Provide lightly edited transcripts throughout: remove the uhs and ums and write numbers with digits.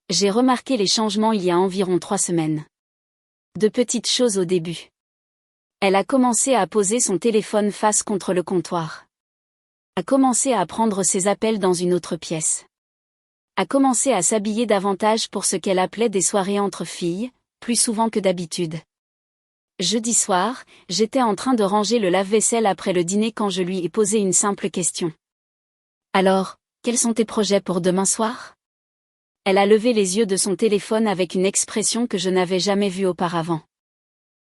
J'ai remarqué les changements il y a environ 3 semaines. De petites choses au début. Elle a commencé à poser son téléphone face contre le comptoir. A commencé à prendre ses appels dans une autre pièce. A commencé à s'habiller davantage pour ce qu'elle appelait des soirées entre filles, plus souvent que d'habitude. Jeudi soir, j'étais en train de ranger le lave-vaisselle après le dîner quand je lui ai posé une simple question. Alors, quels sont tes projets pour demain soir ? Elle a levé les yeux de son téléphone avec une expression que je n'avais jamais vue auparavant.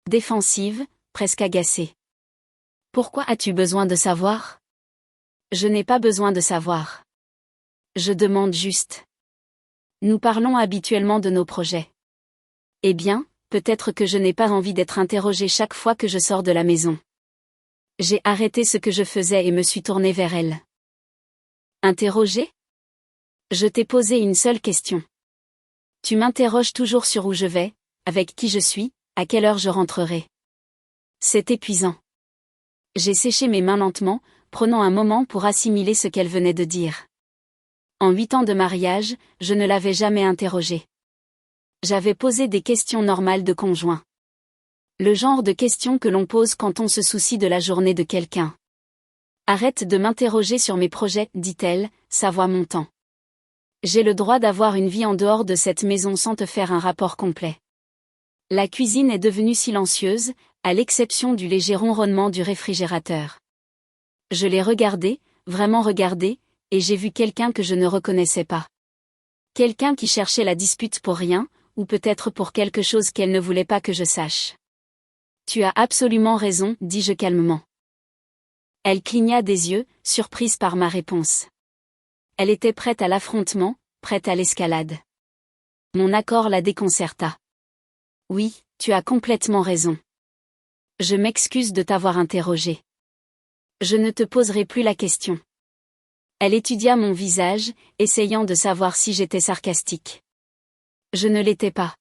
Défensive, presque agacée. Pourquoi as-tu besoin de savoir ? Je n'ai pas besoin de savoir. Je demande juste. Nous parlons habituellement de nos projets. Eh bien, peut-être que je n'ai pas envie d'être interrogée chaque fois que je sors de la maison. J'ai arrêté ce que je faisais et me suis tournée vers elle. Interrogée ? Je t'ai posé une seule question. Tu m'interroges toujours sur où je vais, avec qui je suis, à quelle heure je rentrerai. C'est épuisant. J'ai séché mes mains lentement, prenant un moment pour assimiler ce qu'elle venait de dire. En 8 ans de mariage, je ne l'avais jamais interrogée. J'avais posé des questions normales de conjoint. Le genre de questions que l'on pose quand on se soucie de la journée de quelqu'un. Arrête de m'interroger sur mes projets, dit-elle, sa voix montant. J'ai le droit d'avoir une vie en dehors de cette maison sans te faire un rapport complet. La cuisine est devenue silencieuse, à l'exception du léger ronronnement du réfrigérateur. Je l'ai regardé, vraiment regardé, et j'ai vu quelqu'un que je ne reconnaissais pas. Quelqu'un qui cherchait la dispute pour rien, ou peut-être pour quelque chose qu'elle ne voulait pas que je sache. Tu as absolument raison, dis-je calmement. Elle cligna des yeux, surprise par ma réponse. Elle était prête à l'affrontement, prête à l'escalade. Mon accord la déconcerta. Oui, tu as complètement raison. Je m'excuse de t'avoir interrogé. Je ne te poserai plus la question. Elle étudia mon visage, essayant de savoir si j'étais sarcastique. Je ne l'étais pas.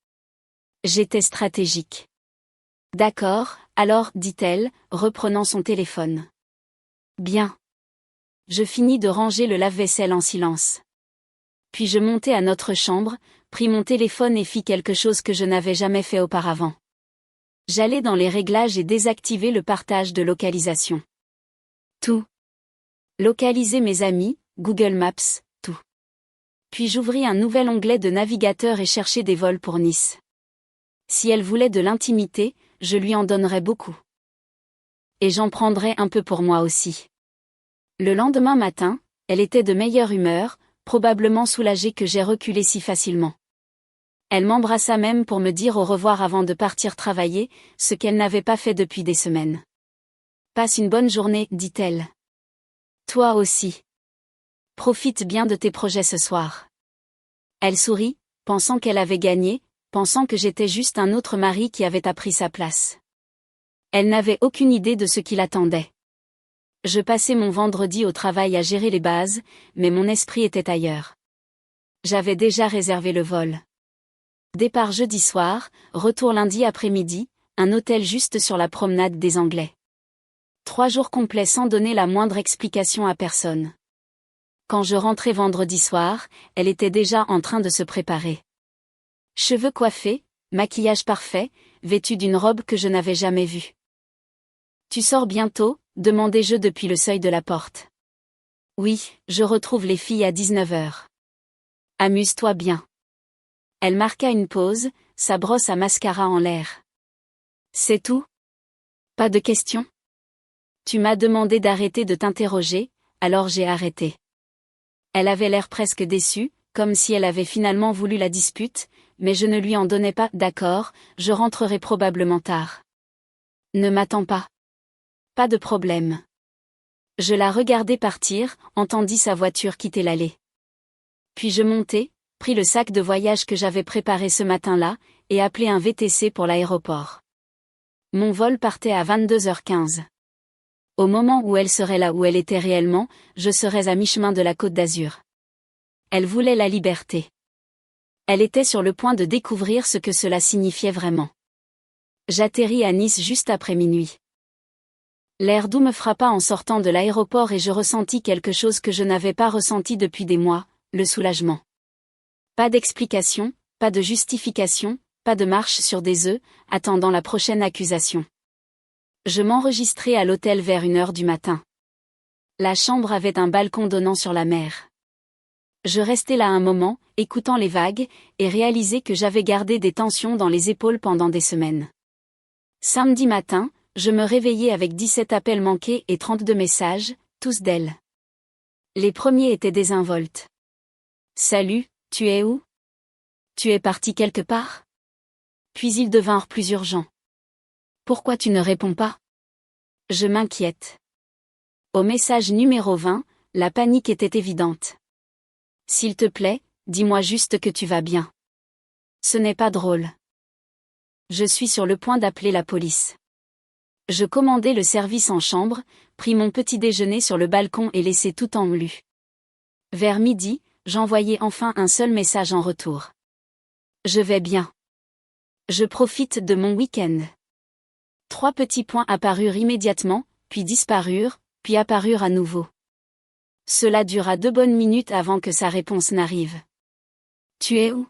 J'étais stratégique. D'accord, alors, dit-elle, reprenant son téléphone. Bien. Je finis de ranger le lave-vaisselle en silence. Puis je montai à notre chambre, pris mon téléphone et fis quelque chose que je n'avais jamais fait auparavant. J'allai dans les réglages et désactiver le partage de localisation. Tout. Localiser mes amis, Google Maps, tout. Puis j'ouvris un nouvel onglet de navigateur et cherchai des vols pour Nice. Si elle voulait de l'intimité, je lui en donnerais beaucoup. Et j'en prendrais un peu pour moi aussi. Le lendemain matin, elle était de meilleure humeur, probablement soulagée que j'aie reculé si facilement. Elle m'embrassa même pour me dire au revoir avant de partir travailler, ce qu'elle n'avait pas fait depuis des semaines. Passe une bonne journée, dit-elle. Toi aussi. Profite bien de tes projets ce soir. Elle sourit, pensant qu'elle avait gagné, pensant que j'étais juste un autre mari qui avait appris sa place. Elle n'avait aucune idée de ce qui l'attendait. Je passais mon vendredi au travail à gérer les bases, mais mon esprit était ailleurs. J'avais déjà réservé le vol. Départ jeudi soir, retour lundi après-midi, un hôtel juste sur la promenade des Anglais. 3 jours complets sans donner la moindre explication à personne. Quand je rentrais vendredi soir, elle était déjà en train de se préparer. Cheveux coiffés, maquillage parfait, vêtue d'une robe que je n'avais jamais vue. Tu sors bientôt ? Demandai-je depuis le seuil de la porte. Oui, je retrouve les filles à 19h. Amuse-toi bien. Elle marqua une pause, sa brosse à mascara en l'air. C'est tout ? Pas de questions ? Tu m'as demandé d'arrêter de t'interroger, alors j'ai arrêté. Elle avait l'air presque déçue, comme si elle avait finalement voulu la dispute, mais je ne lui en donnais pas. D'accord, je rentrerai probablement tard. Ne m'attends pas. Pas de problème. Je la regardai partir, entendis sa voiture quitter l'allée. Puis je montai, pris le sac de voyage que j'avais préparé ce matin-là, et appelai un VTC pour l'aéroport. Mon vol partait à 22h15. Au moment où elle serait là où elle était réellement, je serais à mi-chemin de la Côte d'Azur. Elle voulait la liberté. Elle était sur le point de découvrir ce que cela signifiait vraiment. J'atterris à Nice juste après minuit. L'air doux me frappa en sortant de l'aéroport et je ressentis quelque chose que je n'avais pas ressenti depuis des mois, le soulagement. Pas d'explication, pas de justification, pas de marche sur des œufs, attendant la prochaine accusation. Je m'enregistrais à l'hôtel vers 1h du matin. La chambre avait un balcon donnant sur la mer. Je restais là un moment, écoutant les vagues, et réalisais que j'avais gardé des tensions dans les épaules pendant des semaines. Samedi matin, je me réveillais avec 17 appels manqués et 32 messages, tous d'elle. Les premiers étaient désinvoltes. « Salut, tu es où? Tu es parti quelque part ?» Puis ils devinrent plus urgents. « Pourquoi tu ne réponds pas ?» Je m'inquiète. Au message numéro 20, la panique était évidente. « S'il te plaît, dis-moi juste que tu vas bien. » Ce n'est pas drôle. Je suis sur le point d'appeler la police. Je commandai le service en chambre, pris mon petit déjeuner sur le balcon et laissai tout en lu. Vers midi, j'envoyai enfin un seul message en retour. Je vais bien. Je profite de mon week-end. 3 petits points apparurent immédiatement, puis disparurent, puis apparurent à nouveau. Cela dura 2 bonnes minutes avant que sa réponse n'arrive. Tu es où?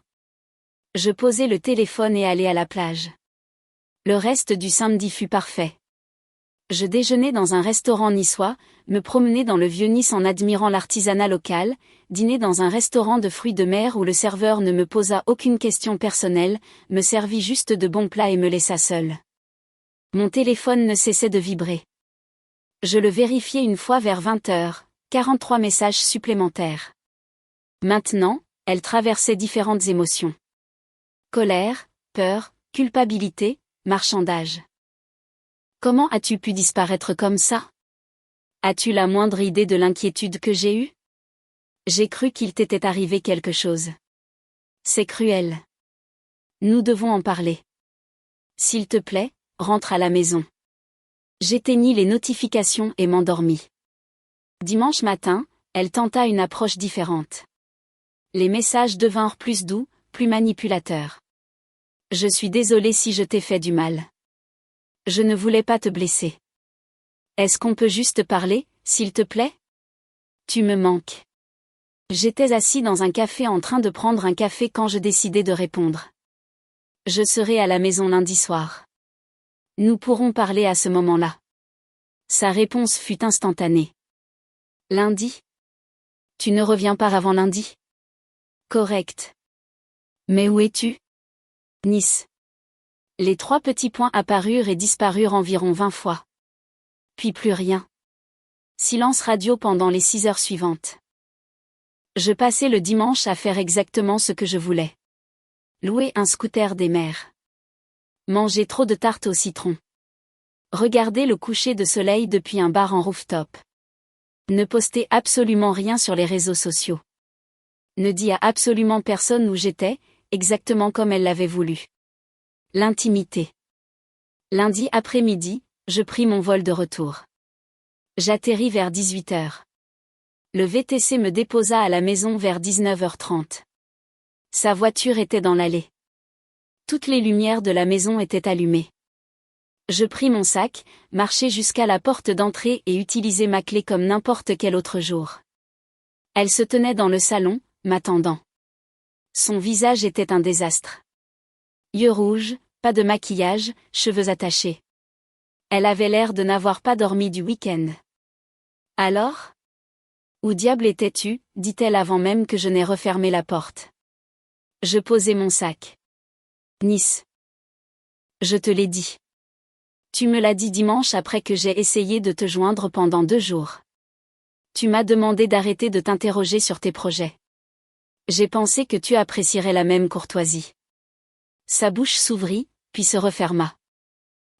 Je posai le téléphone et allai à la plage. Le reste du samedi fut parfait. Je déjeunai dans un restaurant niçois, me promenai dans le vieux Nice en admirant l'artisanat local, dîner dans un restaurant de fruits de mer où le serveur ne me posa aucune question personnelle, me servit juste de bons plats et me laissa seule. Mon téléphone ne cessait de vibrer. Je le vérifiai une fois vers 20h, 43 messages supplémentaires. Maintenant, elle traversait différentes émotions. Colère, peur, culpabilité, marchandage. Comment as-tu pu disparaître comme ça? As-tu la moindre idée de l'inquiétude que j'ai eue? J'ai cru qu'il t'était arrivé quelque chose. C'est cruel. Nous devons en parler. S'il te plaît, rentre à la maison. J'éteignis les notifications et m'endormis. Dimanche matin, elle tenta une approche différente. Les messages devinrent plus doux, plus manipulateurs. Je suis désolée si je t'ai fait du mal. Je ne voulais pas te blesser. Est-ce qu'on peut juste parler, s'il te plaît? Tu me manques. J'étais assis dans un café en train de prendre un café quand je décidai de répondre. Je serai à la maison lundi soir. Nous pourrons parler à ce moment-là. Sa réponse fut instantanée. Lundi? Tu ne reviens pas avant lundi? Correct. Mais où es-tu? Nice. Les 3 petits points apparurent et disparurent environ 20 fois. Puis plus rien. Silence radio pendant les 6 heures suivantes. Je passai le dimanche à faire exactement ce que je voulais. Louer un scooter des mers. Manger trop de tartes au citron. Regarder le coucher de soleil depuis un bar en rooftop. Ne poster absolument rien sur les réseaux sociaux. Ne dis à absolument personne où j'étais, exactement comme elle l'avait voulu. L'intimité. Lundi après-midi, je pris mon vol de retour. J'atterris vers 18h. Le VTC me déposa à la maison vers 19h30. Sa voiture était dans l'allée. Toutes les lumières de la maison étaient allumées. Je pris mon sac, marchai jusqu'à la porte d'entrée et utilisai ma clé comme n'importe quel autre jour. Elle se tenait dans le salon, m'attendant. Son visage était un désastre. Yeux rouges, pas de maquillage, cheveux attachés. Elle avait l'air de n'avoir pas dormi du week-end. Alors? Où diable étais-tu, dit-elle avant même que je n'aie refermé la porte. Je posai mon sac. Nice. Je te l'ai dit. Tu me l'as dit dimanche après que j'ai essayé de te joindre pendant 2 jours. Tu m'as demandé d'arrêter de t'interroger sur tes projets. J'ai pensé que tu apprécierais la même courtoisie. Sa bouche s'ouvrit, puis se referma.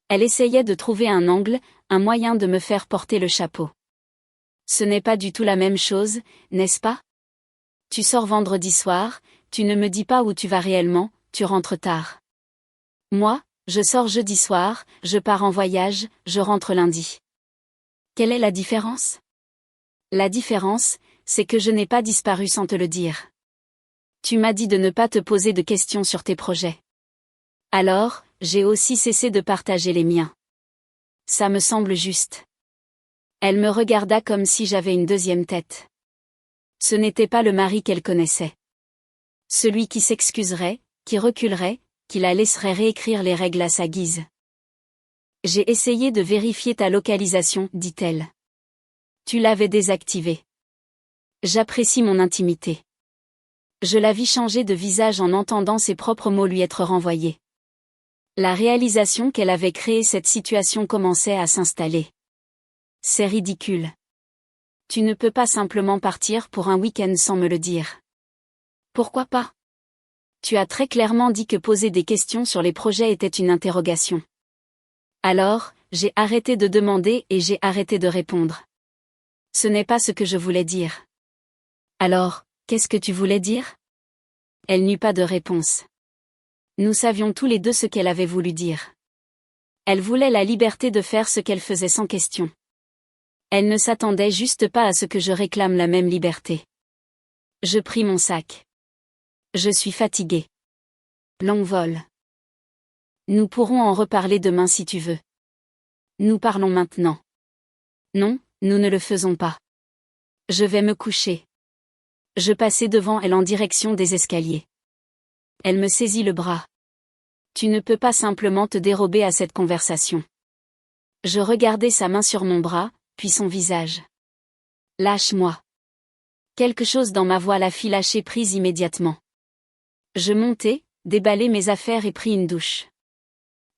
Elle essayait de trouver un angle, un moyen de me faire porter le chapeau. Ce n'est pas du tout la même chose, n'est-ce pas? Tu sors vendredi soir, tu ne me dis pas où tu vas réellement, tu rentres tard. Moi, je sors jeudi soir, je pars en voyage, je rentre lundi. Quelle est la différence? La différence, c'est que je n'ai pas disparu sans te le dire. Tu m'as dit de ne pas te poser de questions sur tes projets. Alors, j'ai aussi cessé de partager les miens. Ça me semble juste. Elle me regarda comme si j'avais une deuxième tête. Ce n'était pas le mari qu'elle connaissait. Celui qui s'excuserait, qui reculerait, qui la laisserait réécrire les règles à sa guise. J'ai essayé de vérifier ta localisation, dit-elle. Tu l'avais désactivée. J'apprécie mon intimité. Je la vis changer de visage en entendant ses propres mots lui être renvoyés. La réalisation qu'elle avait créé cette situation commençait à s'installer. C'est ridicule. Tu ne peux pas simplement partir pour un week-end sans me le dire. Pourquoi pas? Tu as très clairement dit que poser des questions sur les projets était une interrogation. Alors, j'ai arrêté de demander et j'ai arrêté de répondre. Ce n'est pas ce que je voulais dire. Alors, qu'est-ce que tu voulais dire? Elle n'eut pas de réponse. Nous savions tous les deux ce qu'elle avait voulu dire. Elle voulait la liberté de faire ce qu'elle faisait sans question. Elle ne s'attendait juste pas à ce que je réclame la même liberté. Je pris mon sac. Je suis fatiguée. Long vol. Nous pourrons en reparler demain si tu veux. Nous parlons maintenant. Non, nous ne le faisons pas. Je vais me coucher. Je passai devant elle en direction des escaliers. Elle me saisit le bras. Tu ne peux pas simplement te dérober à cette conversation. Je regardai sa main sur mon bras, puis son visage. Lâche-moi. Quelque chose dans ma voix la fit lâcher prise immédiatement. Je montai, déballai mes affaires et pris une douche.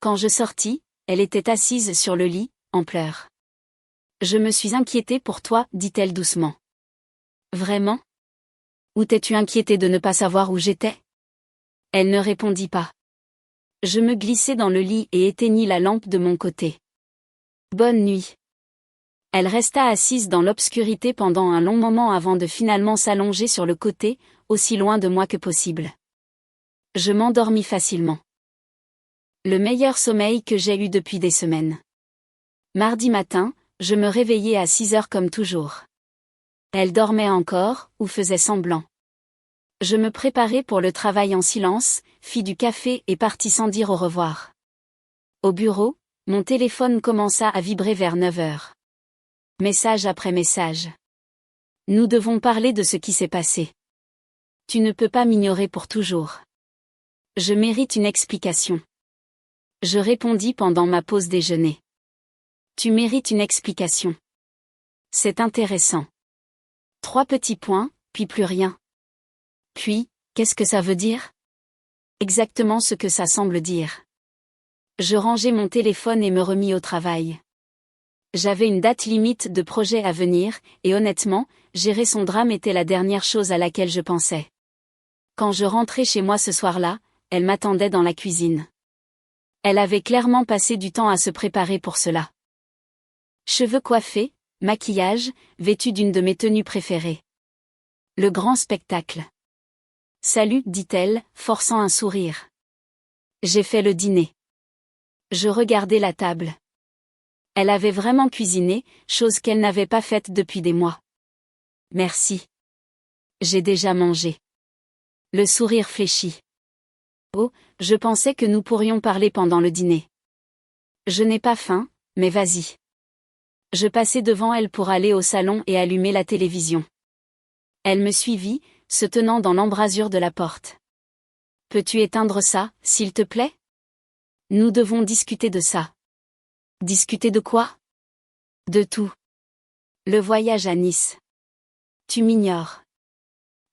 Quand je sortis, elle était assise sur le lit, en pleurs. Je me suis inquiétée pour toi, dit-elle doucement. Vraiment? Ou t'es-tu inquiétée de ne pas savoir où j'étais? Elle ne répondit pas. Je me glissai dans le lit et éteignis la lampe de mon côté. Bonne nuit. Elle resta assise dans l'obscurité pendant un long moment avant de finalement s'allonger sur le côté, aussi loin de moi que possible. Je m'endormis facilement. Le meilleur sommeil que j'ai eu depuis des semaines. Mardi matin, je me réveillai à 6 heures comme toujours. Elle dormait encore, ou faisait semblant. Je me préparai pour le travail en silence, fis du café et partis sans dire au revoir. Au bureau, mon téléphone commença à vibrer vers 9 heures. Message après message. Nous devons parler de ce qui s'est passé. Tu ne peux pas m'ignorer pour toujours. Je mérite une explication. Je répondis pendant ma pause déjeuner. Tu mérites une explication. C'est intéressant. 3 petits points, puis plus rien. Puis, qu'est-ce que ça veut dire? Exactement ce que ça semble dire. Je rangeai mon téléphone et me remis au travail. J'avais une date limite de projet à venir, et honnêtement, gérer son drame était la dernière chose à laquelle je pensais. Quand je rentrai chez moi ce soir-là, elle m'attendait dans la cuisine. Elle avait clairement passé du temps à se préparer pour cela. Cheveux coiffés, maquillage, vêtue d'une de mes tenues préférées. Le grand spectacle. Salut, dit-elle, forçant un sourire. J'ai fait le dîner. Je regardais la table. Elle avait vraiment cuisiné, chose qu'elle n'avait pas faite depuis des mois. Merci. J'ai déjà mangé. Le sourire fléchit. Oh, je pensais que nous pourrions parler pendant le dîner. Je n'ai pas faim, mais vas-y. Je passai devant elle pour aller au salon et allumer la télévision. Elle me suivit, se tenant dans l'embrasure de la porte. Peux-tu éteindre ça, s'il te plaît? Nous devons discuter de ça. Discuter de quoi? De tout. Le voyage à Nice. Tu m'ignores.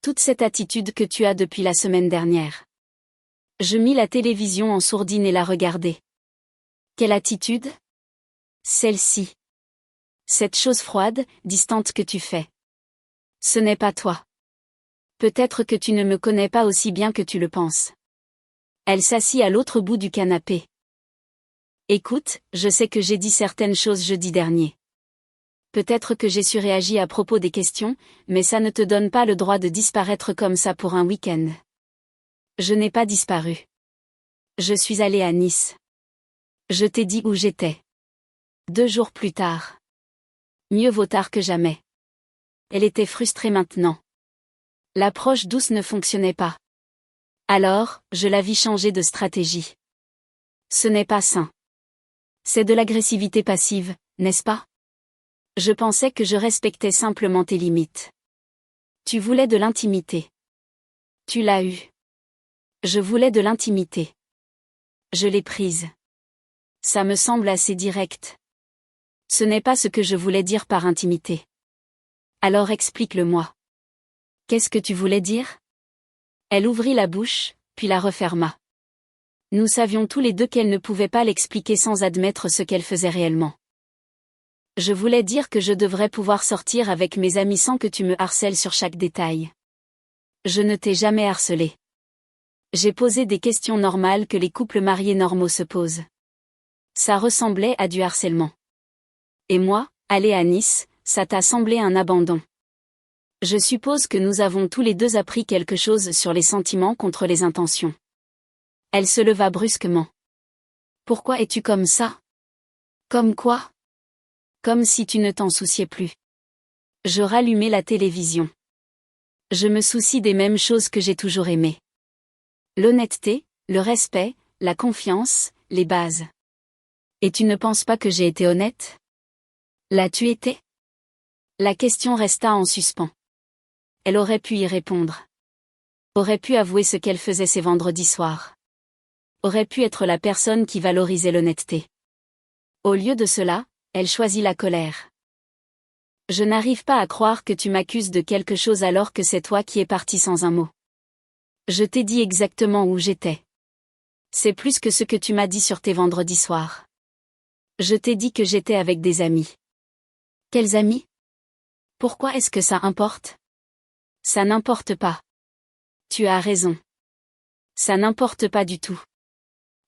Toute cette attitude que tu as depuis la semaine dernière. Je mis la télévision en sourdine et la regardai. Quelle attitude? Celle-ci. Cette chose froide, distante que tu fais. Ce n'est pas toi. Peut-être que tu ne me connais pas aussi bien que tu le penses. Elle s'assit à l'autre bout du canapé. Écoute, je sais que j'ai dit certaines choses jeudi dernier. Peut-être que j'ai surréagi à propos des questions, mais ça ne te donne pas le droit de disparaître comme ça pour un week-end. Je n'ai pas disparu. Je suis allée à Nice. Je t'ai dit où j'étais. 2 jours plus tard. Mieux vaut tard que jamais. Elle était frustrée maintenant. L'approche douce ne fonctionnait pas. Alors, je la vis changer de stratégie. Ce n'est pas sain. C'est de l'agressivité passive, n'est-ce pas? Je pensais que je respectais simplement tes limites. Tu voulais de l'intimité. Tu l'as eu. Je voulais de l'intimité. Je l'ai prise. Ça me semble assez direct. Ce n'est pas ce que je voulais dire par intimité. Alors explique-le-moi. Qu'est-ce que tu voulais dire? Elle ouvrit la bouche, puis la referma. Nous savions tous les deux qu'elle ne pouvait pas l'expliquer sans admettre ce qu'elle faisait réellement. Je voulais dire que je devrais pouvoir sortir avec mes amis sans que tu me harcèles sur chaque détail. Je ne t'ai jamais harcelé. J'ai posé des questions normales que les couples mariés normaux se posent. Ça ressemblait à du harcèlement. Et moi, aller à Nice, ça t'a semblé un abandon. Je suppose que nous avons tous les deux appris quelque chose sur les sentiments contre les intentions. Elle se leva brusquement. Pourquoi es-tu comme ça? Comme quoi? Comme si tu ne t'en souciais plus. Je rallumai la télévision. Je me soucie des mêmes choses que j'ai toujours aimées. L'honnêteté, le respect, la confiance, les bases. Et tu ne penses pas que j'ai été honnête? L'as-tu été? La question resta en suspens. Elle aurait pu y répondre. Aurait pu avouer ce qu'elle faisait ces vendredis soirs. Aurait pu être la personne qui valorisait l'honnêteté. Au lieu de cela, elle choisit la colère. Je n'arrive pas à croire que tu m'accuses de quelque chose alors que c'est toi qui es parti sans un mot. Je t'ai dit exactement où j'étais. C'est plus que ce que tu m'as dit sur tes vendredis soirs. Je t'ai dit que j'étais avec des amis. Quels amis? Pourquoi est-ce que ça importe? Ça n'importe pas. Tu as raison. Ça n'importe pas du tout.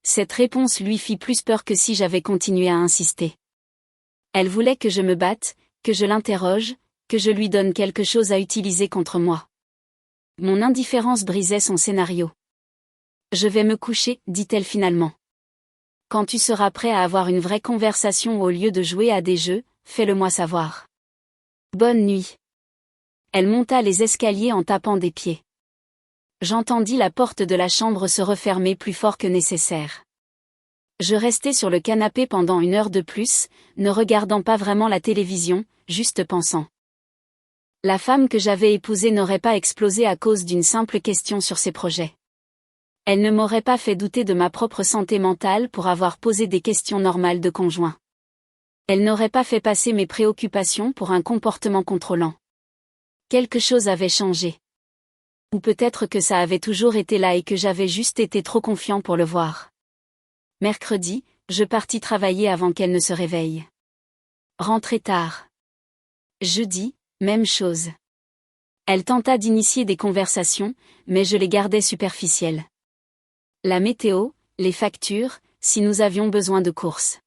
Cette réponse lui fit plus peur que si j'avais continué à insister. Elle voulait que je me batte, que je l'interroge, que je lui donne quelque chose à utiliser contre moi. Mon indifférence brisait son scénario. Je vais me coucher, dit-elle finalement. Quand tu seras prêt à avoir une vraie conversation au lieu de jouer à des jeux, fais-le-moi savoir. Bonne nuit. Elle monta les escaliers en tapant des pieds. J'entendis la porte de la chambre se refermer plus fort que nécessaire. Je restai sur le canapé pendant 1 heure de plus, ne regardant pas vraiment la télévision, juste pensant. La femme que j'avais épousée n'aurait pas explosé à cause d'une simple question sur ses projets. Elle ne m'aurait pas fait douter de ma propre santé mentale pour avoir posé des questions normales de conjoint. Elle n'aurait pas fait passer mes préoccupations pour un comportement contrôlant. Quelque chose avait changé. Ou peut-être que ça avait toujours été là et que j'avais juste été trop confiant pour le voir. Mercredi, je partis travailler avant qu'elle ne se réveille. Rentrer tard. Jeudi, même chose. Elle tenta d'initier des conversations, mais je les gardais superficielles. La météo, les factures, si nous avions besoin de courses.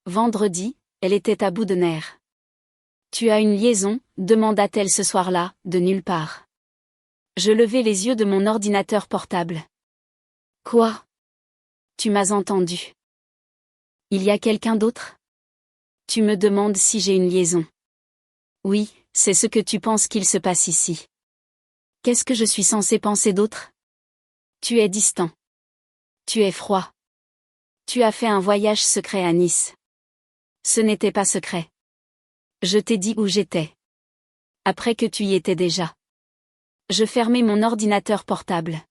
Vendredi, elle était à bout de nerfs. Tu as une liaison, demanda-t-elle ce soir-là, de nulle part. Je levai les yeux de mon ordinateur portable. Quoi? Tu m'as entendu. Il y a quelqu'un d'autre? Tu me demandes si j'ai une liaison. Oui, c'est ce que tu penses qu'il se passe ici. Qu'est-ce que je suis censé penser d'autre? Tu es distant. Tu es froid. Tu as fait un voyage secret à Nice. Ce n'était pas secret. Je t'ai dit où j'étais. Après que tu y étais déjà. Je fermai mon ordinateur portable.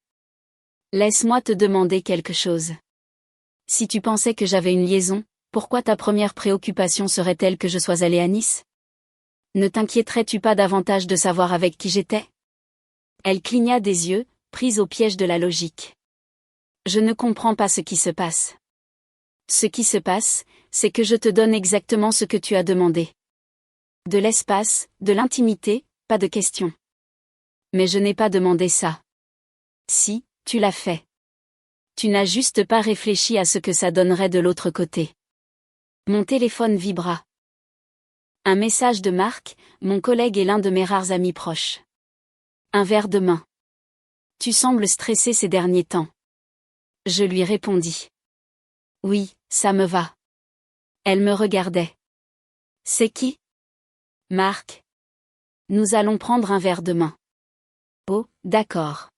Laisse-moi te demander quelque chose. Si tu pensais que j'avais une liaison, pourquoi ta première préoccupation serait-elle que je sois allée à Nice? Ne t'inquiéterais-tu pas davantage de savoir avec qui j'étais? Elle cligna des yeux, prise au piège de la logique. Je ne comprends pas ce qui se passe. Ce qui se passe, c'est que je te donne exactement ce que tu as demandé. De l'espace, de l'intimité, pas de questions. Mais je n'ai pas demandé ça. Si, tu l'as fait. Tu n'as juste pas réfléchi à ce que ça donnerait de l'autre côté. Mon téléphone vibra. Un message de Marc, mon collègue et l'un de mes rares amis proches. Un verre de main. Tu sembles stressé ces derniers temps. Je lui répondis. Oui, ça me va. Elle me regardait. C'est qui? Marc. Nous allons prendre un verre de main. Oh, d'accord.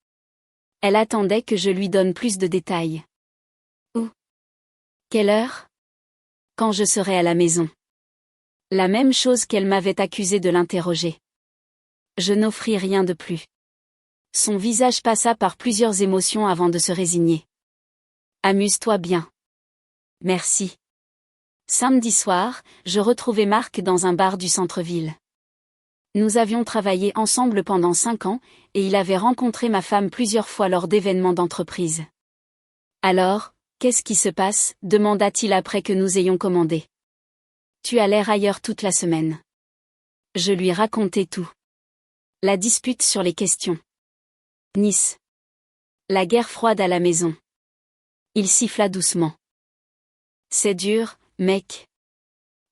Elle attendait que je lui donne plus de détails. Où? Quelle heure? Quand je serai à la maison. La même chose qu'elle m'avait accusé de l'interroger. Je n'offris rien de plus. Son visage passa par plusieurs émotions avant de se résigner. Amuse-toi bien. Merci. Samedi soir, je retrouvai Marc dans un bar du centre-ville. Nous avions travaillé ensemble pendant 5 ans, et il avait rencontré ma femme plusieurs fois lors d'événements d'entreprise. Alors, qu'est-ce qui se passe? Demanda-t-il après que nous ayons commandé. Tu as l'air ailleurs toute la semaine. Je lui racontai tout. La dispute sur les questions. Nice. La guerre froide à la maison. Il siffla doucement. C'est dur, mec.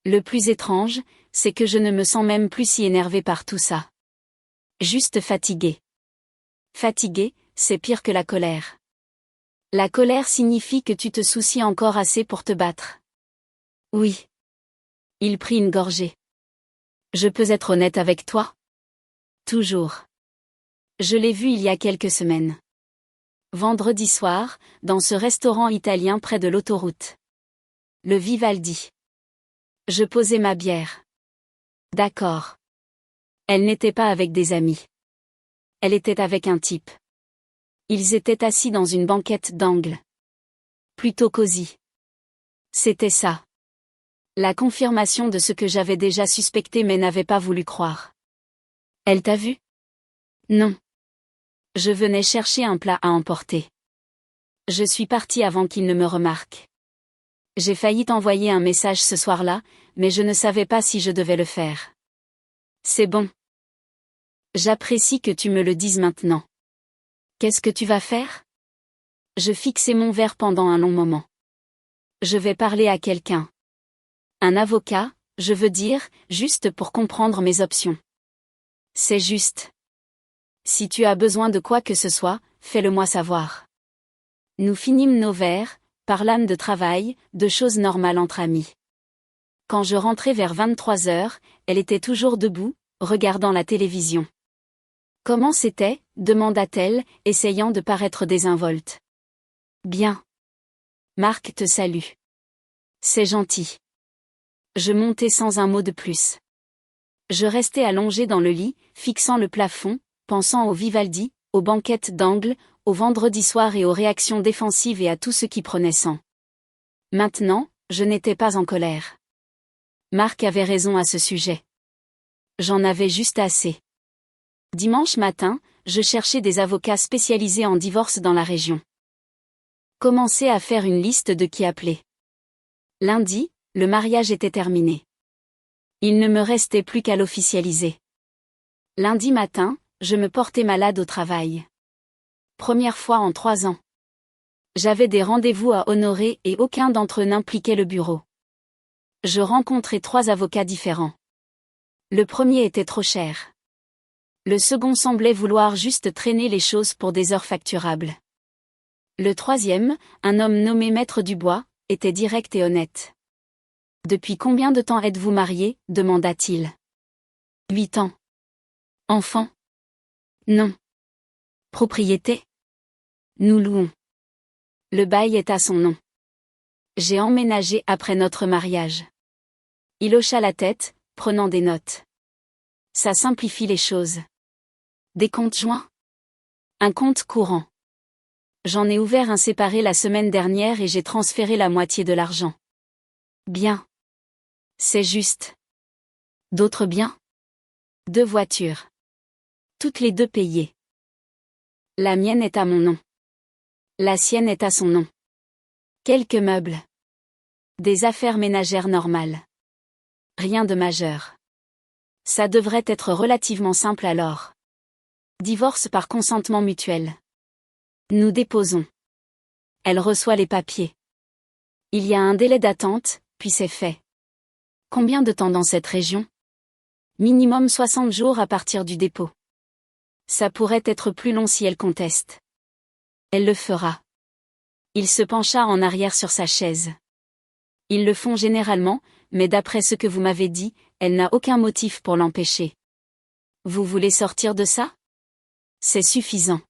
Le plus étrange, c'est que je ne me sens même plus si énervé par tout ça. Juste fatigué. Fatigué, c'est pire que la colère. La colère signifie que tu te soucies encore assez pour te battre. Oui. Il prit une gorgée. Je peux être honnête avec toi? Toujours. Je l'ai vu il y a quelques semaines. Vendredi soir, dans ce restaurant italien près de l'autoroute. Le Vivaldi. Je posais ma bière. D'accord. Elle n'était pas avec des amis. Elle était avec un type. Ils étaient assis dans une banquette d'angle. Plutôt cosy. C'était ça. La confirmation de ce que j'avais déjà suspecté mais n'avais pas voulu croire. Elle t'a vu? Non. Je venais chercher un plat à emporter. Je suis partie avant qu'il ne me remarque. J'ai failli t'envoyer un message ce soir-là, mais je ne savais pas si je devais le faire. C'est bon. J'apprécie que tu me le dises maintenant. Qu'est-ce que tu vas faire? Je fixai mon verre pendant un long moment. Je vais parler à quelqu'un. Un avocat, je veux dire, juste pour comprendre mes options. C'est juste. Si tu as besoin de quoi que ce soit, fais-le-moi savoir. Nous finîmes nos verres, parlâmes de travail, de choses normales entre amis. Quand je rentrai vers 23 heures, elle était toujours debout, regardant la télévision. Comment c'était? Demanda-t-elle, essayant de paraître désinvolte. Bien. Marc te salue. C'est gentil. Je montai sans un mot de plus. Je restai allongé dans le lit, fixant le plafond, pensant au Vivaldi, aux banquettes d'angle, au vendredi soir et aux réactions défensives et à tout ce qui prenait sang. Maintenant, je n'étais pas en colère. Marc avait raison à ce sujet. J'en avais juste assez. Dimanche matin, je cherchais des avocats spécialisés en divorce dans la région. Commençais à faire une liste de qui appeler. Lundi, le mariage était terminé. Il ne me restait plus qu'à l'officialiser. Lundi matin, je me portais malade au travail. Première fois en 3 ans. J'avais des rendez-vous à honorer et aucun d'entre eux n'impliquait le bureau. Je rencontrais 3 avocats différents. Le premier était trop cher. Le second semblait vouloir juste traîner les choses pour des heures facturables. Le troisième, un homme nommé Maître Dubois, était direct et honnête. « Depuis combien de temps êtes-vous mariés ?» demanda-t-il. 8 ans. Enfant? Non. Propriété? Nous louons. Le bail est à son nom. J'ai emménagé après notre mariage. Il hocha la tête, prenant des notes. Ça simplifie les choses. Des comptes joints? Un compte courant. J'en ai ouvert un séparé la semaine dernière et j'ai transféré la moitié de l'argent. Bien. C'est juste. D'autres biens? 2 voitures. Toutes les 2 payées. La mienne est à mon nom. La sienne est à son nom. Quelques meubles. Des affaires ménagères normales. Rien de majeur. Ça devrait être relativement simple alors. Divorce par consentement mutuel. Nous déposons. Elle reçoit les papiers. Il y a un délai d'attente, puis c'est fait. Combien de temps dans cette région? Minimum 60 jours à partir du dépôt. Ça pourrait être plus long si elle conteste. Elle le fera. Il se pencha en arrière sur sa chaise. Ils le font généralement, mais d'après ce que vous m'avez dit, elle n'a aucun motif pour l'empêcher. Vous voulez sortir de ça? C'est suffisant.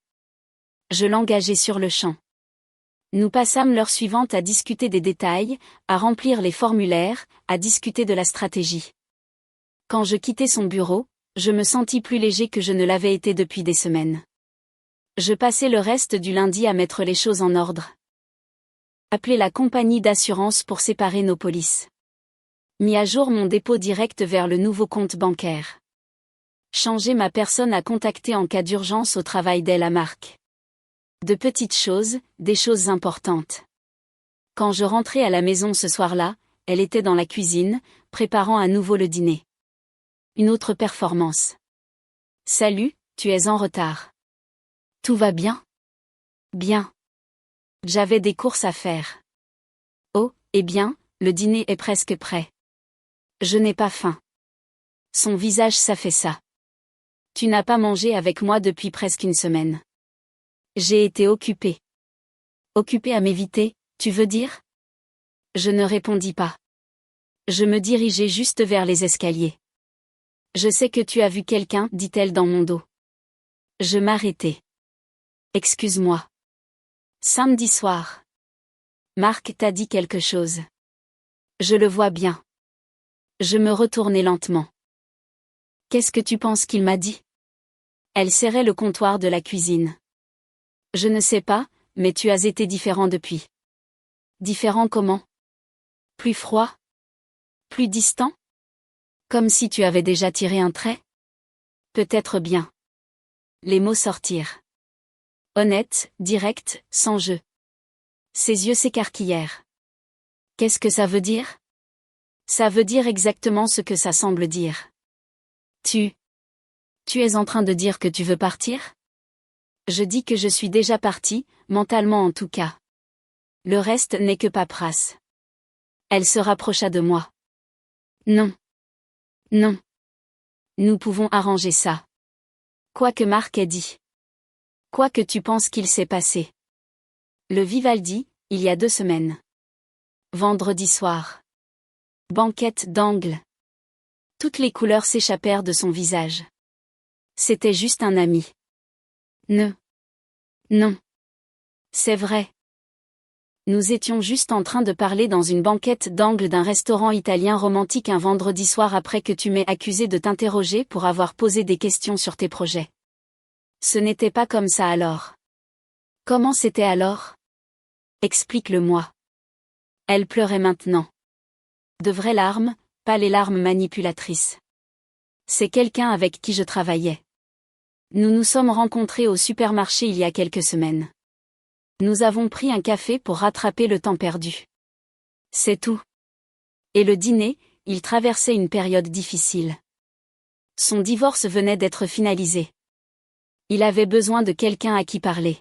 Je l'engageai sur le champ. Nous passâmes l'heure suivante à discuter des détails, à remplir les formulaires, à discuter de la stratégie. Quand je quittai son bureau, je me sentis plus léger que je ne l'avais été depuis des semaines. Je passais le reste du lundi à mettre les choses en ordre. Appeler la compagnie d'assurance pour séparer nos polices. Mis à jour mon dépôt direct vers le nouveau compte bancaire. Changer ma personne à contacter en cas d'urgence au travail dès la marque. De petites choses, des choses importantes. Quand je rentrais à la maison ce soir-là, elle était dans la cuisine, préparant à nouveau le dîner. Une autre performance. Salut, tu es en retard. Tout va bien? Bien. J'avais des courses à faire. Oh, eh bien, le dîner est presque prêt. Je n'ai pas faim. Son visage s'affaissa. Tu n'as pas mangé avec moi depuis presque une semaine. J'ai été occupée. Occupée à m'éviter, tu veux dire? Je ne répondis pas. Je me dirigeais juste vers les escaliers. Je sais que tu as vu quelqu'un, dit-elle dans mon dos. Je m'arrêtai. Excuse-moi. Samedi soir. Marc t'a dit quelque chose. Je le vois bien. Je me retournai lentement. Qu'est-ce que tu penses qu'il m'a dit? Elle serrait le comptoir de la cuisine. Je ne sais pas, mais tu as été différent depuis. Différent comment? Plus froid? Plus distant? Comme si tu avais déjà tiré un trait? Peut-être bien. Les mots sortirent. Honnête, direct, sans jeu. Ses yeux s'écarquillèrent. Qu'est-ce que ça veut dire? Ça veut dire exactement ce que ça semble dire. Tu es en train de dire que tu veux partir? Je dis que je suis déjà partie, mentalement en tout cas. Le reste n'est que paperasse. Elle se rapprocha de moi. Non. Non. Nous pouvons arranger ça. Quoi que Marc ait dit. Quoi que tu penses qu'il s'est passé. Le Vivaldi, il y a 2 semaines. Vendredi soir. Banquette d'angle. Toutes les couleurs s'échappèrent de son visage. C'était juste un ami. Non. C'est vrai. Nous étions juste en train de parler dans une banquette d'angle d'un restaurant italien romantique un vendredi soir après que tu m'aies accusé de t'interroger pour avoir posé des questions sur tes projets. Ce n'était pas comme ça alors. Comment c'était alors? Explique-le-moi. Elle pleurait maintenant. De vraies larmes, pas les larmes manipulatrices. C'est quelqu'un avec qui je travaillais. Nous nous sommes rencontrés au supermarché il y a quelques semaines. Nous avons pris un café pour rattraper le temps perdu. C'est tout. Et le dîner, il traversait une période difficile. Son divorce venait d'être finalisé. Il avait besoin de quelqu'un à qui parler.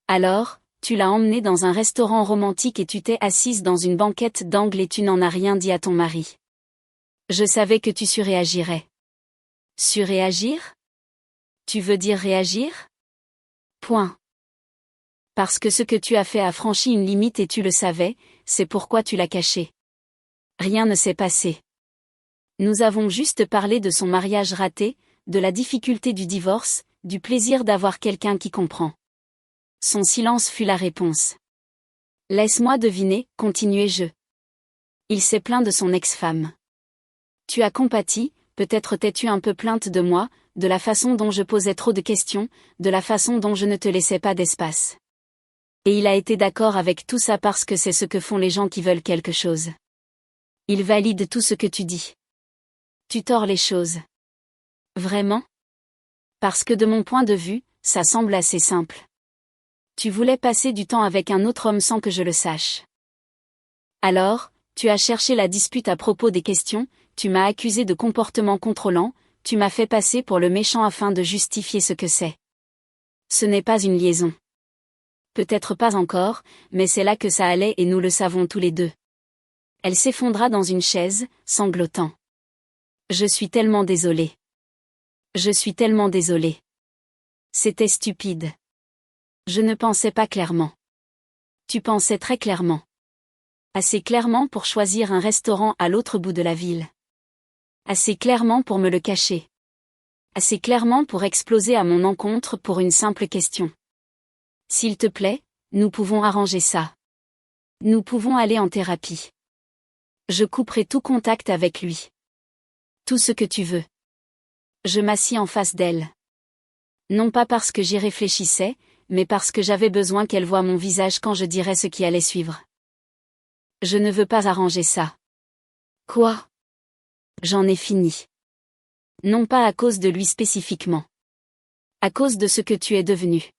Alors, tu l'as emmené dans un restaurant romantique et tu t'es assise dans une banquette d'angle et tu n'en as rien dit à ton mari. Je savais que tu surréagirais. Surréagir? Tu veux dire réagir? Point. Parce que ce que tu as fait a franchi une limite et tu le savais, c'est pourquoi tu l'as caché. Rien ne s'est passé. Nous avons juste parlé de son mariage raté, de la difficulté du divorce, du plaisir d'avoir quelqu'un qui comprend. Son silence fut la réponse. Laisse-moi deviner, continuai-je. Il s'est plaint de son ex-femme. Tu as compati, peut-être t'es-tu un peu plainte de moi, de la façon dont je posais trop de questions, de la façon dont je ne te laissais pas d'espace. Et il a été d'accord avec tout ça parce que c'est ce que font les gens qui veulent quelque chose. Il valide tout ce que tu dis. Tu tords les choses. Vraiment? Parce que de mon point de vue, ça semble assez simple. Tu voulais passer du temps avec un autre homme sans que je le sache. Alors, tu as cherché la dispute à propos des questions, tu m'as accusé de comportement contrôlant, tu m'as fait passer pour le méchant afin de justifier ce que c'est. Ce n'est pas une liaison. Peut-être pas encore, mais c'est là que ça allait et nous le savons tous les deux. Elle s'effondra dans une chaise, sanglotant. Je suis tellement désolée. Je suis tellement désolée. C'était stupide. Je ne pensais pas clairement. Tu pensais très clairement. Assez clairement pour choisir un restaurant à l'autre bout de la ville. Assez clairement pour me le cacher. Assez clairement pour exploser à mon encontre pour une simple question. S'il te plaît, nous pouvons arranger ça. Nous pouvons aller en thérapie. Je couperai tout contact avec lui. Tout ce que tu veux. Je m'assis en face d'elle. Non pas parce que j'y réfléchissais, mais parce que j'avais besoin qu'elle voie mon visage quand je dirais ce qui allait suivre. Je ne veux pas arranger ça. Quoi? J'en ai fini. Non pas à cause de lui spécifiquement. À cause de ce que tu es devenu.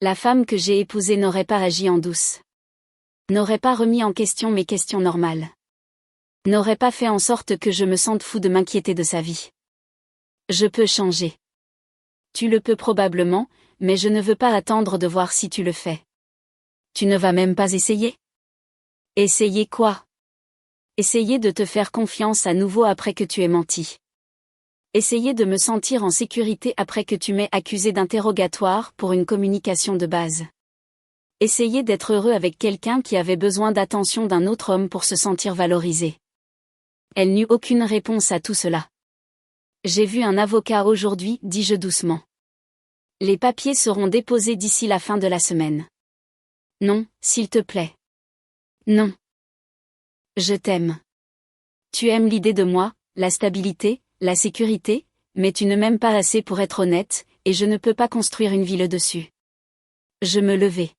La femme que j'ai épousée n'aurait pas agi en douce. N'aurait pas remis en question mes questions normales. N'aurait pas fait en sorte que je me sente fou de m'inquiéter de sa vie. Je peux changer. Tu le peux probablement, mais je ne veux pas attendre de voir si tu le fais. Tu ne vas même pas essayer? Essayer quoi? Essayer de te faire confiance à nouveau après que tu aies menti. Essayer de me sentir en sécurité après que tu m'aies accusé d'interrogatoire pour une communication de base. Essayer d'être heureux avec quelqu'un qui avait besoin d'attention d'un autre homme pour se sentir valorisé. Elle n'eut aucune réponse à tout cela. J'ai vu un avocat aujourd'hui, dis-je doucement. Les papiers seront déposés d'ici la fin de la semaine. Non, s'il te plaît. Non. Je t'aime. Tu aimes l'idée de moi, la stabilité, la sécurité, mais tu ne m'aimes pas assez pour être honnête, et je ne peux pas construire une vie là-dessus. Je me levai.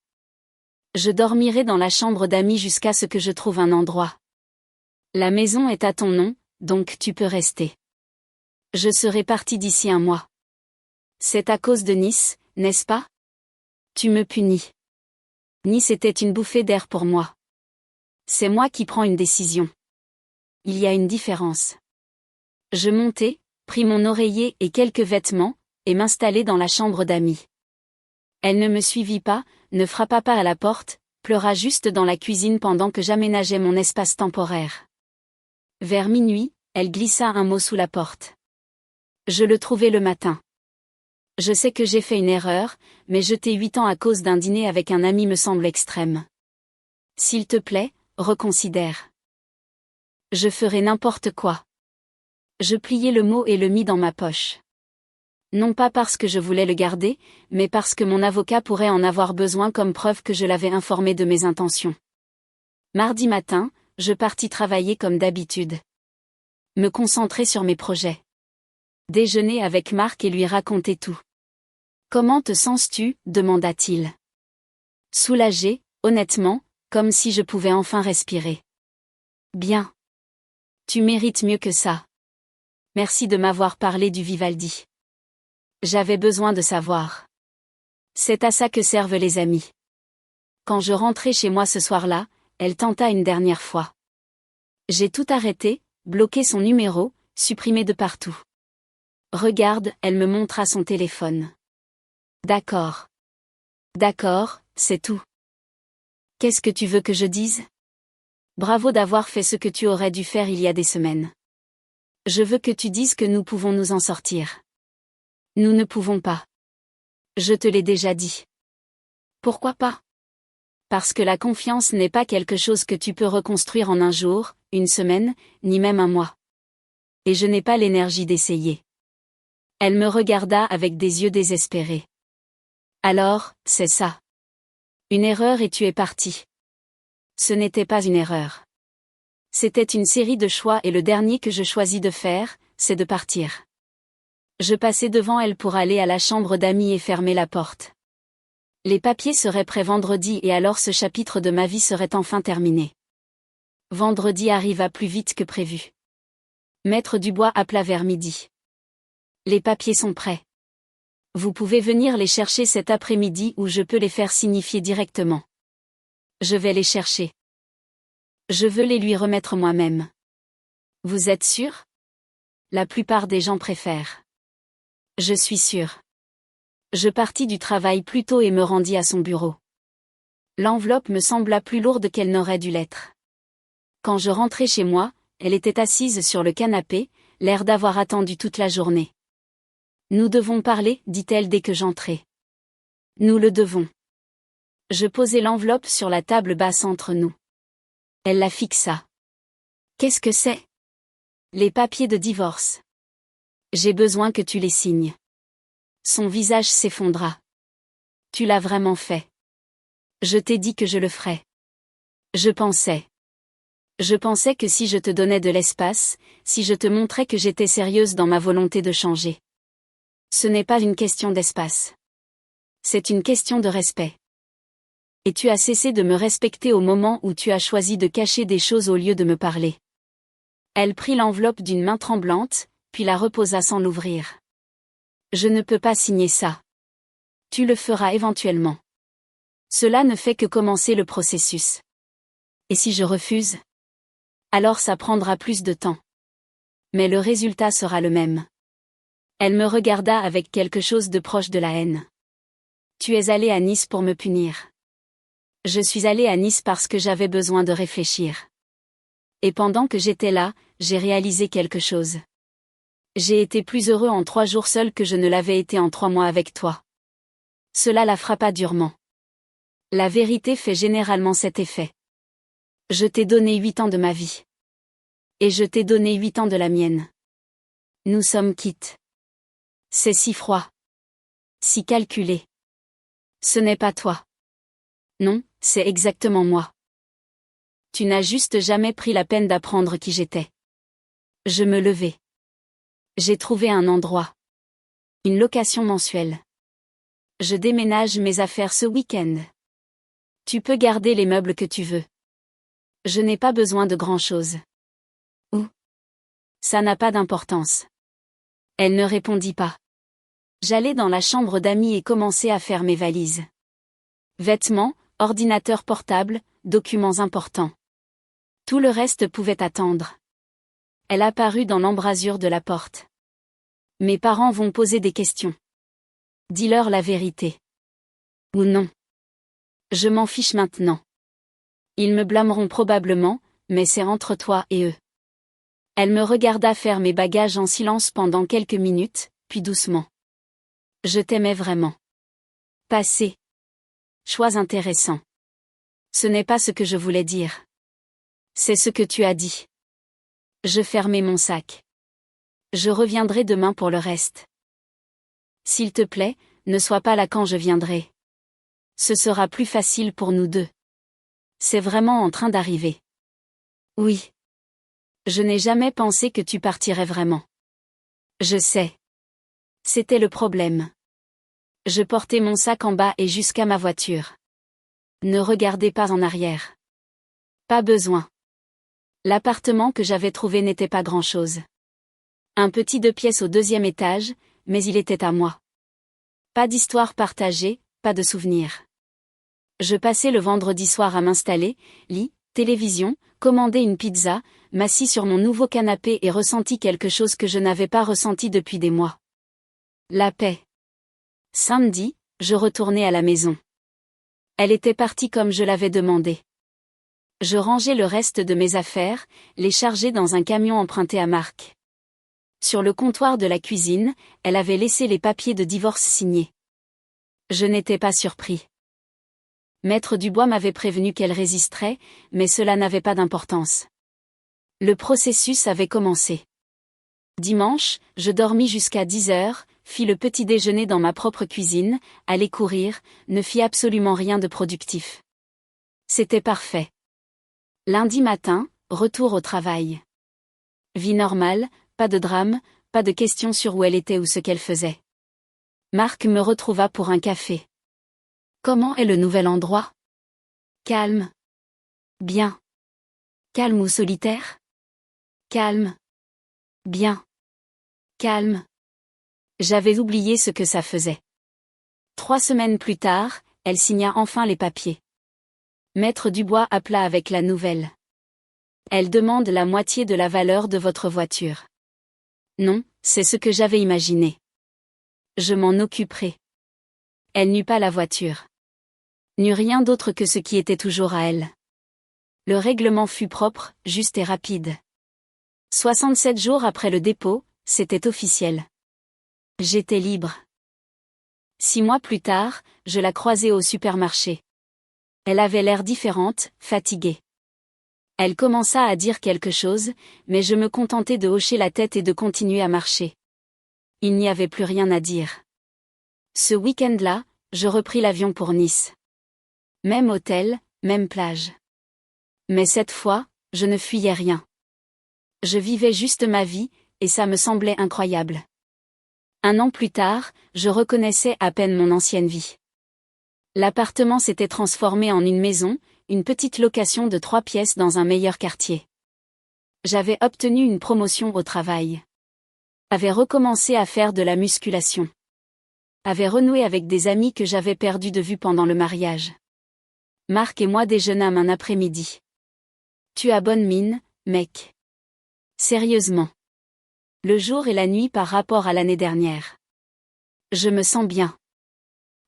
Je dormirai dans la chambre d'amis jusqu'à ce que je trouve un endroit. La maison est à ton nom, donc tu peux rester. Je serai parti d'ici un mois. C'est à cause de Nice, n'est-ce pas? Tu me punis. Nice était une bouffée d'air pour moi. C'est moi qui prends une décision. Il y a une différence. Je montai, pris mon oreiller et quelques vêtements, et m'installai dans la chambre d'amis. Elle ne me suivit pas, ne frappa pas à la porte, pleura juste dans la cuisine pendant que j'aménageais mon espace temporaire. Vers minuit, elle glissa un mot sous la porte. Je le trouvai le matin. Je sais que j'ai fait une erreur, mais jeter 8 ans à cause d'un dîner avec un ami me semble extrême. S'il te plaît, reconsidère. Je ferai n'importe quoi. Je pliai le mot et le mis dans ma poche. Non pas parce que je voulais le garder, mais parce que mon avocat pourrait en avoir besoin comme preuve que je l'avais informé de mes intentions. Mardi matin, je partis travailler comme d'habitude. Me concentrer sur mes projets. Déjeuner avec Marc et lui raconter tout. Comment te sens-tu? Demanda-t-il. Soulagé, honnêtement, comme si je pouvais enfin respirer. Bien. Tu mérites mieux que ça. Merci de m'avoir parlé du Vivaldi. J'avais besoin de savoir. C'est à ça que servent les amis. Quand je rentrai chez moi ce soir-là, elle tenta une dernière fois. J'ai tout arrêté, bloqué son numéro, supprimé de partout. Regarde, elle me montra son téléphone. D'accord. D'accord, c'est tout. Qu'est-ce que tu veux que je dise? Bravo d'avoir fait ce que tu aurais dû faire il y a des semaines. Je veux que tu dises que nous pouvons nous en sortir. Nous ne pouvons pas. Je te l'ai déjà dit. Pourquoi pas? Parce que la confiance n'est pas quelque chose que tu peux reconstruire en un jour, une semaine, ni même un mois. Et je n'ai pas l'énergie d'essayer. Elle me regarda avec des yeux désespérés. Alors, c'est ça. Une erreur et tu es parti. Ce n'était pas une erreur. C'était une série de choix et le dernier que je choisis de faire, c'est de partir. Je passai devant elle pour aller à la chambre d'amis et fermer la porte. Les papiers seraient prêts vendredi et alors ce chapitre de ma vie serait enfin terminé. Vendredi arriva plus vite que prévu. Maître Dubois appela vers midi. Les papiers sont prêts. Vous pouvez venir les chercher cet après-midi ou je peux les faire signifier directement. Je vais les chercher. Je veux les lui remettre moi-même. Vous êtes sûr? La plupart des gens préfèrent. Je suis sûre. Je partis du travail plus tôt et me rendis à son bureau. L'enveloppe me sembla plus lourde qu'elle n'aurait dû l'être. Quand je rentrai chez moi, elle était assise sur le canapé, l'air d'avoir attendu toute la journée. Nous devons parler, dit-elle dès que j'entrai. Nous le devons. Je posai l'enveloppe sur la table basse entre nous. Elle la fixa. Qu'est-ce que c'est? Les papiers de divorce. J'ai besoin que tu les signes. Son visage s'effondra. Tu l'as vraiment fait. Je t'ai dit que je le ferais. Je pensais. Je pensais que si je te donnais de l'espace, si je te montrais que j'étais sérieuse dans ma volonté de changer. Ce n'est pas une question d'espace. C'est une question de respect. Et tu as cessé de me respecter au moment où tu as choisi de cacher des choses au lieu de me parler. Elle prit l'enveloppe d'une main tremblante, puis la reposa sans l'ouvrir. Je ne peux pas signer ça. Tu le feras éventuellement. Cela ne fait que commencer le processus. Et si je refuse? Alors ça prendra plus de temps. Mais le résultat sera le même. Elle me regarda avec quelque chose de proche de la haine. Tu es allé à Nice pour me punir. Je suis allée à Nice parce que j'avais besoin de réfléchir. Et pendant que j'étais là, j'ai réalisé quelque chose. J'ai été plus heureux en 3 jours seul que je ne l'avais été en 3 mois avec toi. Cela la frappa durement. La vérité fait généralement cet effet. Je t'ai donné 8 ans de ma vie. Et je t'ai donné 8 ans de la mienne. Nous sommes quittes. C'est si froid. Si calculé. Ce n'est pas toi. Non, c'est exactement moi. Tu n'as juste jamais pris la peine d'apprendre qui j'étais. Je me levai. J'ai trouvé un endroit. Une location mensuelle. Je déménage mes affaires ce week-end. Tu peux garder les meubles que tu veux. Je n'ai pas besoin de grand-chose. Où? Ça n'a pas d'importance. Elle ne répondit pas. J'allai dans la chambre d'amis et commençai à faire mes valises. Vêtements, ordinateur portable, documents importants. Tout le reste pouvait attendre. Elle apparut dans l'embrasure de la porte. Mes parents vont poser des questions. Dis-leur la vérité. Ou non. Je m'en fiche maintenant. Ils me blâmeront probablement, mais c'est entre toi et eux. Elle me regarda faire mes bagages en silence pendant quelques minutes, puis doucement. Je t'aimais vraiment. Passé. Choix intéressant. Ce n'est pas ce que je voulais dire. C'est ce que tu as dit. Je fermai mon sac. Je reviendrai demain pour le reste. S'il te plaît, ne sois pas là quand je viendrai. Ce sera plus facile pour nous deux. C'est vraiment en train d'arriver. Oui. Je n'ai jamais pensé que tu partirais vraiment. Je sais. C'était le problème. Je portais mon sac en bas et jusqu'à ma voiture. Ne regardez pas en arrière. Pas besoin. L'appartement que j'avais trouvé n'était pas grand-chose. Un petit 2 pièces au 2e étage, mais il était à moi. Pas d'histoire partagée, pas de souvenirs. Je passais le vendredi soir à m'installer, lit, télévision, commander une pizza, m'assis sur mon nouveau canapé et ressentis quelque chose que je n'avais pas ressenti depuis des mois. La paix. Samedi, je retournai à la maison. Elle était partie comme je l'avais demandé. Je rangeai le reste de mes affaires, les chargeai dans un camion emprunté à Marc. Sur le comptoir de la cuisine, elle avait laissé les papiers de divorce signés. Je n'étais pas surpris. Maître Dubois m'avait prévenu qu'elle résisterait, mais cela n'avait pas d'importance. Le processus avait commencé. Dimanche, je dormis jusqu'à 10 heures, fis le petit déjeuner dans ma propre cuisine, allai courir, ne fis absolument rien de productif. C'était parfait. Lundi matin, retour au travail. Vie normale, pas de drame, pas de questions sur où elle était ou ce qu'elle faisait. Marc me retrouva pour un café. Comment est le nouvel endroit? Calme. Bien. Calme ou solitaire? Calme. Bien. Calme. J'avais oublié ce que ça faisait. 3 semaines plus tard, elle signa enfin les papiers. Maître Dubois appela avec la nouvelle. Elle demande la moitié de la valeur de votre voiture. Non, c'est ce que j'avais imaginé. Je m'en occuperai. Elle n'eut pas la voiture. N'eut rien d'autre que ce qui était toujours à elle. Le règlement fut propre, juste et rapide. 67 jours après le dépôt, c'était officiel. J'étais libre. 6 mois plus tard, je la croisai au supermarché. Elle avait l'air différente, fatiguée. Elle commença à dire quelque chose, mais je me contentai de hocher la tête et de continuer à marcher. Il n'y avait plus rien à dire. Ce week-end-là, je repris l'avion pour Nice. Même hôtel, même plage. Mais cette fois, je ne fuyais rien. Je vivais juste ma vie, et ça me semblait incroyable. Un an plus tard, je reconnaissais à peine mon ancienne vie. L'appartement s'était transformé en une maison, une petite location de 3 pièces dans un meilleur quartier. J'avais obtenu une promotion au travail. Avait recommencé à faire de la musculation. Avait renoué avec des amis que j'avais perdus de vue pendant le mariage. Marc et moi déjeunâmes un après-midi. Tu as bonne mine, mec. Sérieusement. Le jour et la nuit par rapport à l'année dernière. Je me sens bien.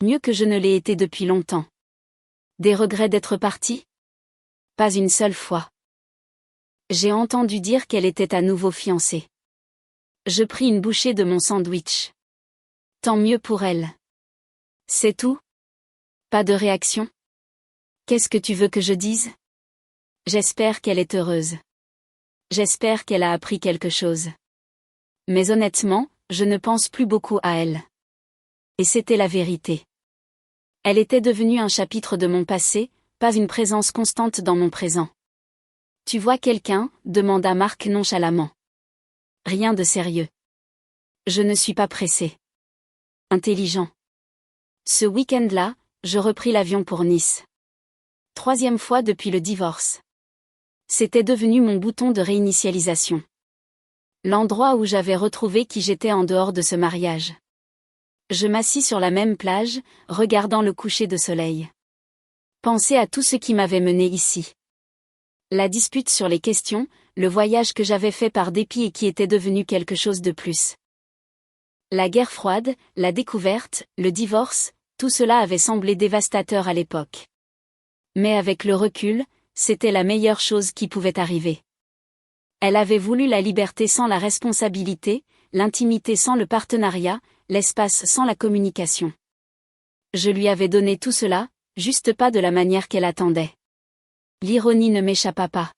Mieux que je ne l'ai été depuis longtemps. Des regrets d'être partie? Pas une seule fois. J'ai entendu dire qu'elle était à nouveau fiancée. Je pris une bouchée de mon sandwich. Tant mieux pour elle. C'est tout? Pas de réaction? Qu'est-ce que tu veux que je dise? J'espère qu'elle est heureuse. J'espère qu'elle a appris quelque chose. Mais honnêtement, je ne pense plus beaucoup à elle. Et c'était la vérité. Elle était devenue un chapitre de mon passé, pas une présence constante dans mon présent. Tu vois quelqu'un? Demanda Marc nonchalamment. Rien de sérieux. Je ne suis pas pressé. Intelligent. Ce week-end-là, je repris l'avion pour Nice. 3e fois depuis le divorce. C'était devenu mon bouton de réinitialisation. L'endroit où j'avais retrouvé qui j'étais en dehors de ce mariage. Je m'assis sur la même plage, regardant le coucher de soleil. Pensez à tout ce qui m'avait mené ici. La dispute sur les questions, le voyage que j'avais fait par dépit et qui était devenu quelque chose de plus. La guerre froide, la découverte, le divorce, tout cela avait semblé dévastateur à l'époque. Mais avec le recul, c'était la meilleure chose qui pouvait arriver. Elle avait voulu la liberté sans la responsabilité, l'intimité sans le partenariat, l'espace sans la communication. Je lui avais donné tout cela, juste pas de la manière qu'elle attendait. L'ironie ne m'échappa pas.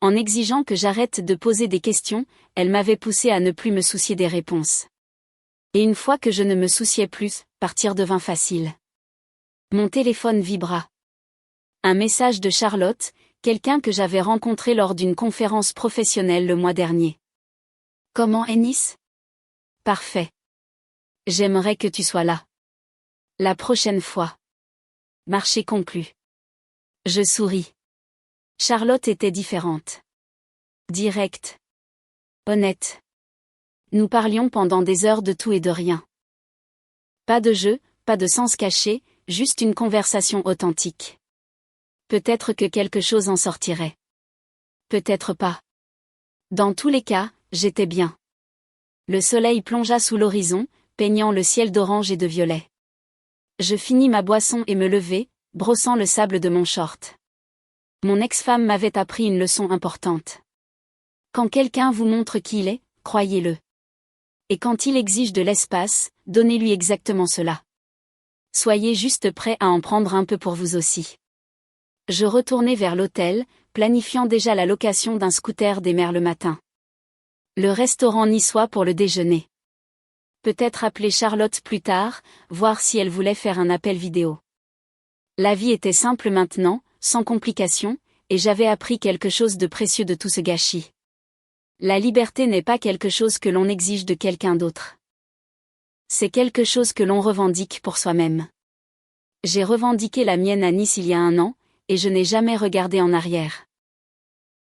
En exigeant que j'arrête de poser des questions, elle m'avait poussé à ne plus me soucier des réponses. Et une fois que je ne me souciais plus, partir devint facile. Mon téléphone vibra. Un message de Charlotte, quelqu'un que j'avais rencontré lors d'une conférence professionnelle le mois dernier. Comment est Nice? Parfait. J'aimerais que tu sois là. La prochaine fois. Marché conclu. Je souris. Charlotte était différente. Directe. Honnête. Nous parlions pendant des heures de tout et de rien. Pas de jeu, pas de sens caché, juste une conversation authentique. Peut-être que quelque chose en sortirait. Peut-être pas. Dans tous les cas, j'étais bien. Le soleil plongea sous l'horizon, peignant le ciel d'orange et de violet. Je finis ma boisson et me levai, brossant le sable de mon short. Mon ex-femme m'avait appris une leçon importante. Quand quelqu'un vous montre qui il est, croyez-le. Et quand il exige de l'espace, donnez-lui exactement cela. Soyez juste prêt à en prendre un peu pour vous aussi. Je retournai vers l'hôtel, planifiant déjà la location d'un scooter des mers le matin. Le restaurant niçois pour le déjeuner. Peut-être appeler Charlotte plus tard, voir si elle voulait faire un appel vidéo. La vie était simple maintenant, sans complications, et j'avais appris quelque chose de précieux de tout ce gâchis. La liberté n'est pas quelque chose que l'on exige de quelqu'un d'autre. C'est quelque chose que l'on revendique pour soi-même. J'ai revendiqué la mienne à Nice il y a 1 an, et je n'ai jamais regardé en arrière.